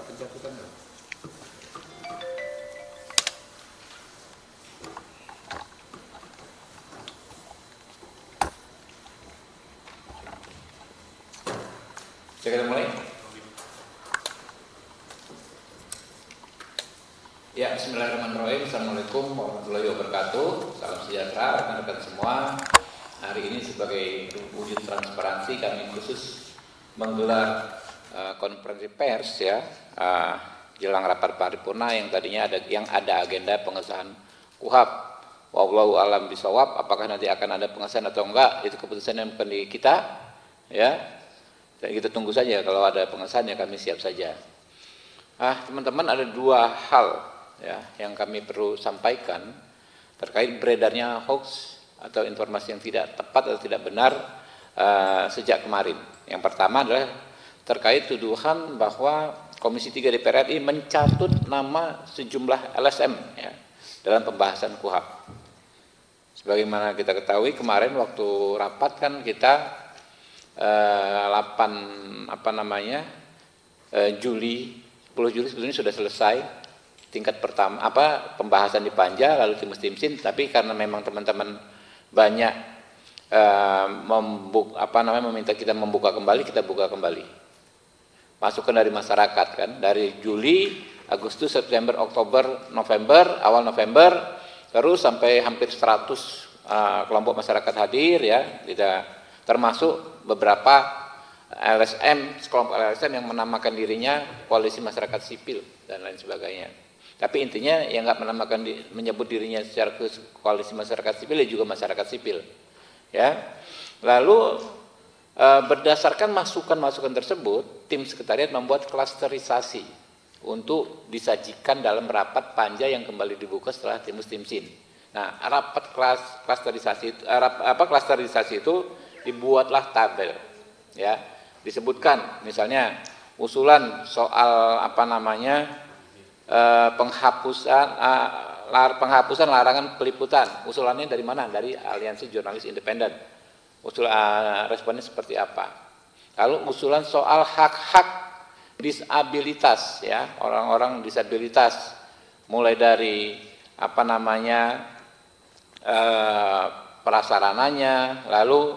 pencabutan nggak? Kita mulai. Ya, bismillahirrahmanirrahim. Assalamualaikum warahmatullahi wabarakatuh. Salam sejahtera rekan-rekan semua. Hari ini sebagai wujud transparansi kami khusus menggelar konferensi pers ya jelang rapat paripurna yang tadinya ada agenda pengesahan KUHP. Wallahu alam bisawab. Apakah nanti akan ada pengesahan atau enggak? Itu keputusan yang bukan di kita, ya. Dan kita tunggu saja, kalau ada pengesahan ya kami siap saja. Teman-teman, ada dua hal ya yang kami perlu sampaikan terkait beredarnya hoax atau informasi yang tidak tepat atau tidak benar sejak kemarin. Yang pertama adalah terkait tuduhan bahwa Komisi 3 DPR RI mencatut nama sejumlah LSM ya dalam pembahasan KUHP. Sebagaimana kita ketahui kemarin waktu rapat kan kita 10 Juli sebetulnya sudah selesai tingkat pertama pembahasan di Panja lalu Timsin, tapi karena memang teman-teman banyak meminta kita membuka kembali, kita buka kembali. Masukan dari masyarakat kan, dari Juli, Agustus, September, Oktober, November, awal November terus sampai hampir 100 kelompok masyarakat hadir ya, termasuk beberapa LSM, sekelompok LSM yang menamakan dirinya Koalisi Masyarakat Sipil dan lain sebagainya. Tapi intinya yang nggak menyebut dirinya secara Koalisi Masyarakat Sipil ya juga masyarakat sipil. Ya. Lalu berdasarkan masukan-masukan tersebut, tim sekretariat membuat klasterisasi untuk disajikan dalam rapat Panja yang kembali dibuka setelah Timsin. Nah, rapat klasterisasi itu dibuatlah tabel, ya, disebutkan misalnya usulan soal penghapusan larangan peliputan, usulannya dari mana? Dari Aliansi Jurnalis Independen. Responnya seperti apa? Lalu usulan soal hak-hak disabilitas, ya, orang-orang disabilitas, mulai dari prasarananya, lalu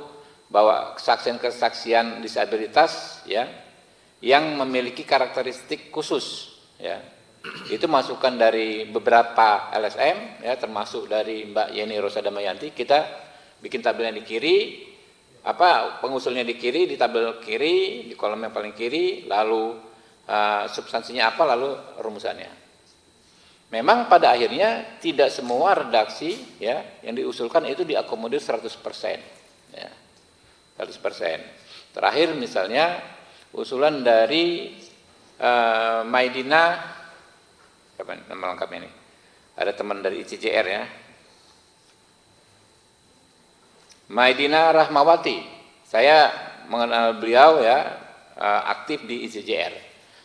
bahwa kesaksian disabilitas ya yang memiliki karakteristik khusus ya. Itu masukan dari beberapa LSM ya, termasuk dari Mbak Yeni Rosa Damayanti. Kita bikin tabel yang di kiri, pengusulnya di kiri, di tabel kiri, di kolom yang paling kiri, lalu substansinya apa, lalu rumusannya. Memang pada akhirnya tidak semua redaksi ya yang diusulkan itu diakomodir 100% ya. 100%. Terakhir misalnya usulan dari Maidina, apa nama lengkapnya ini? Ada teman dari ICJR ya. Maidina Rahmawati. Saya mengenal beliau ya, aktif di ICJR.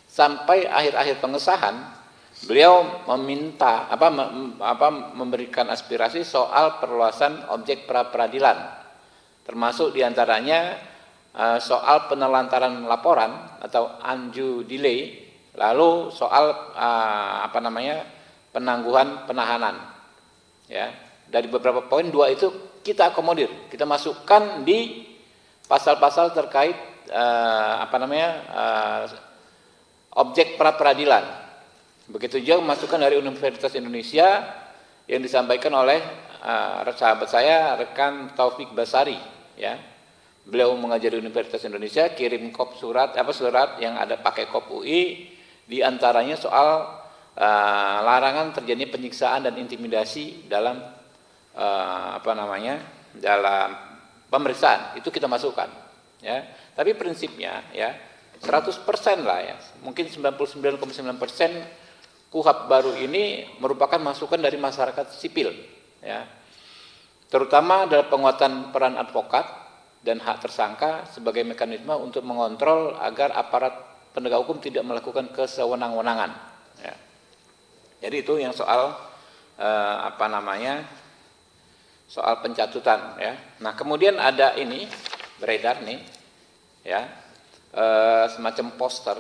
Sampai akhir-akhir pengesahan beliau meminta memberikan aspirasi soal perluasan objek pra peradilan. Termasuk diantaranya soal penelantaran laporan atau undue delay, lalu soal penangguhan penahanan. Ya, dari beberapa poin, dua itu kita akomodir, kita masukkan di pasal-pasal terkait objek pra peradilan. Begitu juga masukan dari Universitas Indonesia yang disampaikan oleh sahabat saya, rekan Taufik Basari. Ya, beliau mengajar di Universitas Indonesia, kirim surat yang ada pakai kop UI, diantaranya soal larangan terjadi penyiksaan dan intimidasi dalam dalam pemeriksaan. Itu kita masukkan. Ya, tapi prinsipnya ya 100% lah ya, mungkin 99,9% KUHP baru ini merupakan masukan dari masyarakat sipil. Ya. Terutama adalah penguatan peran advokat dan hak tersangka sebagai mekanisme untuk mengontrol agar aparat penegak hukum tidak melakukan kesewenang-wenangan. Ya. Jadi itu yang soal soal pencatutan. Ya. Nah kemudian ada ini beredar nih, ya, semacam poster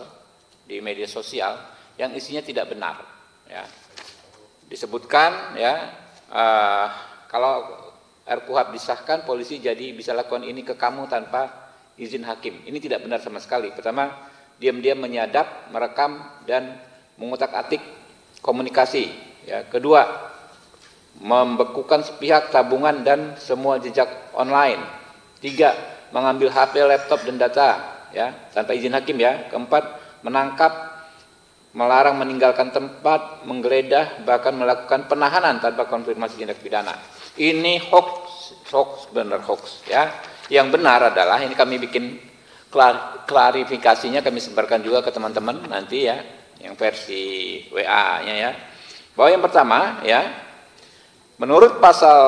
di media sosial yang isinya tidak benar. Ya. Disebutkan ya kalau RKUHP disahkan, polisi jadi bisa lakukan ini ke kamu tanpa izin hakim. Ini tidak benar sama sekali. Pertama, diam-diam menyadap, merekam dan mengutak-atik komunikasi. Ya. Kedua, membekukan sepihak tabungan dan semua jejak online. Tiga, mengambil HP, laptop dan data ya tanpa izin hakim ya. Keempat, menangkap, melarang meninggalkan tempat, menggeledah, bahkan melakukan penahanan tanpa konfirmasi tindak pidana. Ini hoax, benar hoax ya. Yang benar adalah ini kami bikin klarifikasinya, kami sebarkan juga ke teman-teman nanti ya, yang versi WA-nya ya. Bahwa yang pertama ya, menurut pasal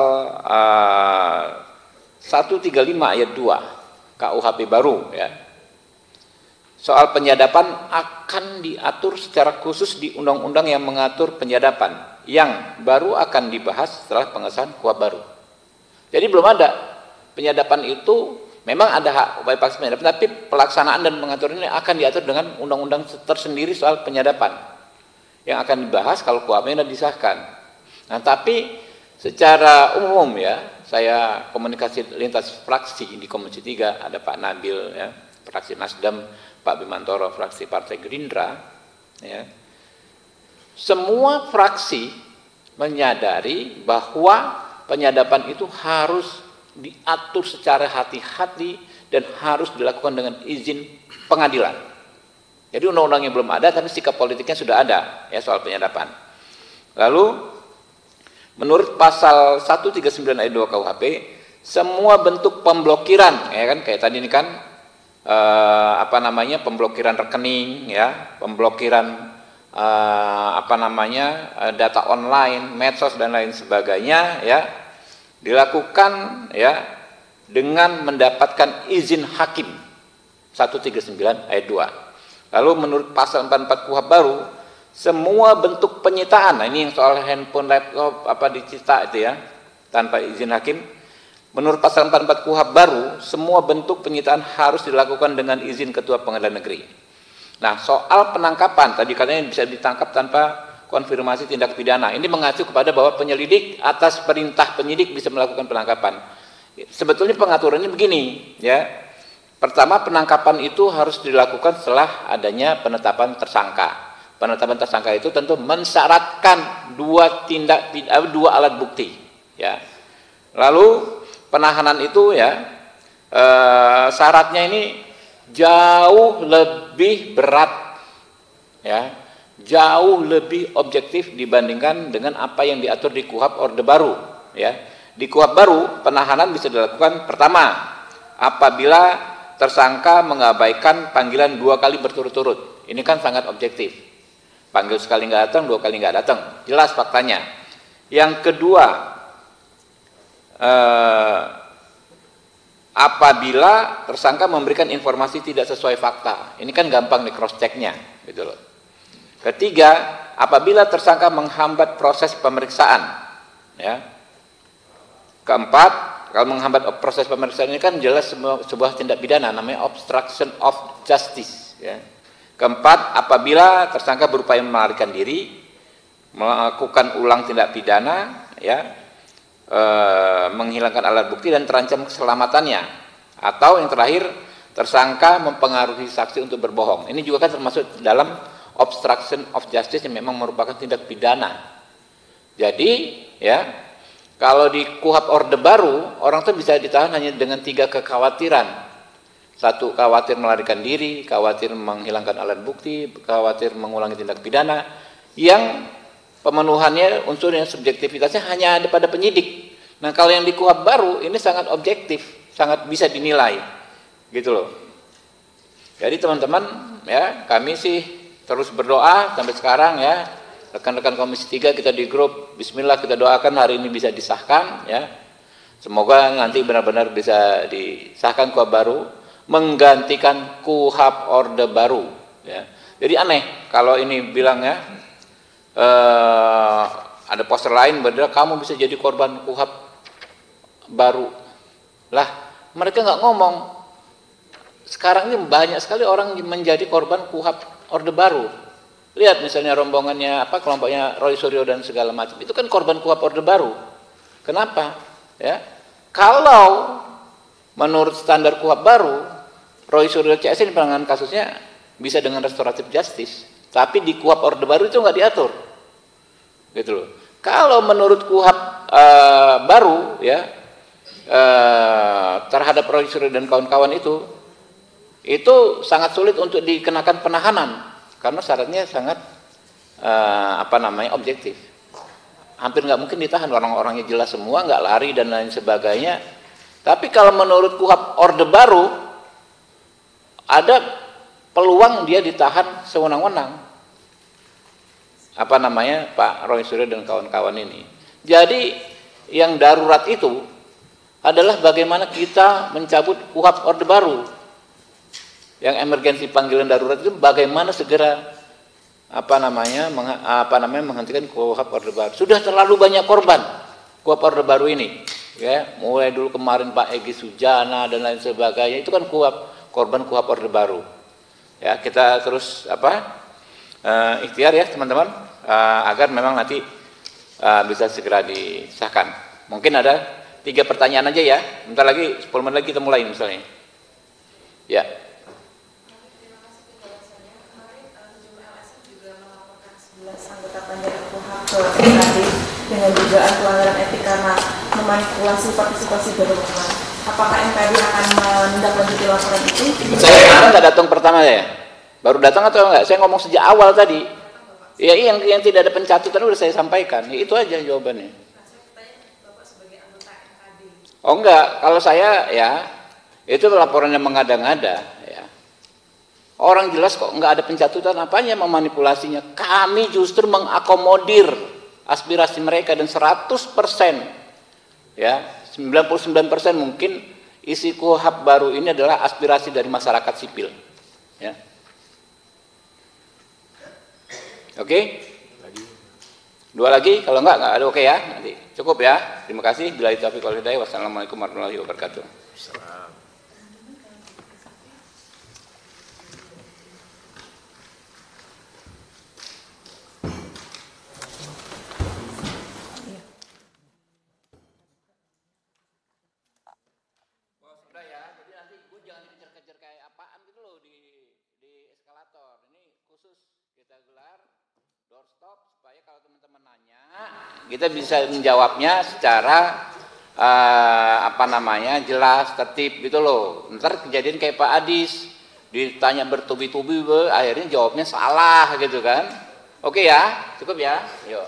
135 ayat 2 KUHP baru ya, soal penyadapan akan diatur secara khusus di undang-undang yang mengatur penyadapan yang baru akan dibahas setelah pengesahan KUHP baru. Jadi belum ada penyadapan itu, memang ada hak upaya paksa penyadapan, tapi pelaksanaan dan pengaturannya akan diatur dengan undang-undang tersendiri soal penyadapan yang akan dibahas kalau KUHP-nya disahkan. Nah, tapi secara umum ya, saya komunikasi lintas fraksi di Komisi 3, ada Pak Nabil ya, fraksi Nasdem, Pak Bimantoro fraksi Partai Gerindra ya. Semua fraksi menyadari bahwa penyadapan itu harus diatur secara hati-hati dan harus dilakukan dengan izin pengadilan. Jadi undang-undangnya belum ada, tapi sikap politiknya sudah ada ya soal penyadapan. Lalu menurut pasal 139 ayat 2 KUHP, semua bentuk pemblokiran ya kan, kayak tadi ini kan pemblokiran rekening ya, pemblokiran data online, medsos dan lain sebagainya ya, dilakukan ya dengan mendapatkan izin hakim 139 ayat 2. Lalu menurut pasal 44 KUHP baru, semua bentuk penyitaan, nah ini yang soal handphone, laptop disita itu ya tanpa izin hakim, menurut pasal 44 KUHP baru, semua bentuk penyitaan harus dilakukan dengan izin Ketua Pengadilan Negeri. Nah, soal penangkapan, tadi katanya bisa ditangkap tanpa konfirmasi tindak pidana. Ini mengacu kepada bahwa penyelidik atas perintah penyidik bisa melakukan penangkapan. Sebetulnya pengaturannya begini, ya. Pertama, penangkapan itu harus dilakukan setelah adanya penetapan tersangka. Penetapan tersangka itu tentu mensyaratkan dua alat bukti, ya. Lalu penahanan itu ya syaratnya ini jauh lebih berat ya, jauh lebih objektif dibandingkan dengan apa yang diatur di KUHP Orde Baru ya. Di KUHP baru penahanan bisa dilakukan pertama apabila tersangka mengabaikan panggilan 2 kali berturut-turut. Ini kan sangat objektif. Panggil sekali nggak datang, 2 kali nggak datang, jelas faktanya. Yang kedua, apabila tersangka memberikan informasi tidak sesuai fakta, ini kan gampang di cross checknya, gitu loh. Ketiga, apabila tersangka menghambat proses pemeriksaan, ya. Keempat, kalau menghambat proses pemeriksaan ini kan jelas sebuah tindak pidana, namanya obstruction of justice, ya. Keempat, apabila tersangka berupaya melarikan diri, melakukan ulang tindak pidana, ya. Menghilangkan alat bukti dan terancam keselamatannya, atau yang terakhir tersangka mempengaruhi saksi untuk berbohong. Ini juga kan termasuk dalam obstruction of justice yang memang merupakan tindak pidana. Jadi ya, kalau di KUHP Orde Baru orang tuh bisa ditahan hanya dengan 3 kekhawatiran. 1, khawatir melarikan diri, khawatir menghilangkan alat bukti, khawatir mengulangi tindak pidana, yang pemenuhannya unsur yang subjektivitasnya hanya ada pada penyidik. Nah, kalau yang di KUHP baru ini sangat objektif, sangat bisa dinilai, gitu loh. Jadi teman-teman ya, kami sih terus berdoa sampai sekarang ya, rekan-rekan Komisi 3 kita di grup, Bismillah kita doakan hari ini bisa disahkan ya. Semoga nanti benar-benar bisa disahkan KUHP baru, menggantikan KUHP Orde Baru ya. Jadi aneh kalau ini bilang ya, ada poster lain berarti kamu bisa jadi korban KUHP baru. Lah, mereka nggak ngomong. Sekarang ini banyak sekali orang menjadi korban KUHP Orde Baru. Lihat misalnya rombongannya kelompoknya Roy Suryo dan segala macam. Itu kan korban KUHP Orde Baru. Kenapa? Ya. Kalau menurut standar KUHP baru, Roy Suryo CS ini penanganan kasusnya bisa dengan restoratif justice, tapi di KUHP Orde Baru itu nggak diatur. Gitu loh. Kalau menurut KUHP baru ya terhadap Roy Suryo dan kawan-kawan itu sangat sulit untuk dikenakan penahanan. Karena syaratnya sangat objektif. Hampir nggak mungkin ditahan, orang-orangnya jelas semua, nggak lari dan lain sebagainya. Tapi kalau menurut KUHP Orde Baru ada peluang dia ditahan sewenang-wenang. Pak Roy Suryo dan kawan-kawan ini. Jadi yang darurat itu adalah bagaimana kita mencabut KUHP Orde Baru. Yang emergensi panggilan darurat itu bagaimana segera menghentikan KUHP Orde Baru. Sudah terlalu banyak korban KUHP Orde Baru ini, ya. Mulai dulu kemarin Pak Egy Sujana dan lain sebagainya, itu kan korban KUHP Orde Baru. Ya, kita terus ikhtiar ya teman-teman agar memang nanti bisa segera disahkan. Mungkin ada 3 pertanyaan aja ya. Bentar lagi 10 menit lagi kita mulai misalnya. Ya. Anggota Panja KUHP ke MKD dengan dugaan pelanggaran etik karena memanipulasi partisipasi berhubungan. Apakah MKD akan menindaklanjuti laporan itu? Anda nggak datang pertama ya? Baru datang atau enggak? Saya ngomong sejak awal tadi. Ya, yang tidak ada pencatutan udah saya sampaikan. Itu aja jawabannya. Oh enggak, kalau saya ya itu laporannya mengada-ngada. Orang jelas kok nggak ada pencatutan, apanya memanipulasinya. Kami justru mengakomodir aspirasi mereka dan 100%, ya 99% mungkin isi KUHP baru ini adalah aspirasi dari masyarakat sipil. Ya. Oke? 2 lagi, kalau nggak ada oke ya. Nanti cukup ya. Terima kasih. Billahi taufiq wal hidayah. Wassalamualaikum warahmatullahi wabarakatuh. Kita bisa menjawabnya secara jelas, tertib gitu loh. Ntar kejadian kayak Pak Adis ditanya bertubi-tubi, akhirnya jawabnya salah gitu kan. Oke ya, cukup ya. Yuk.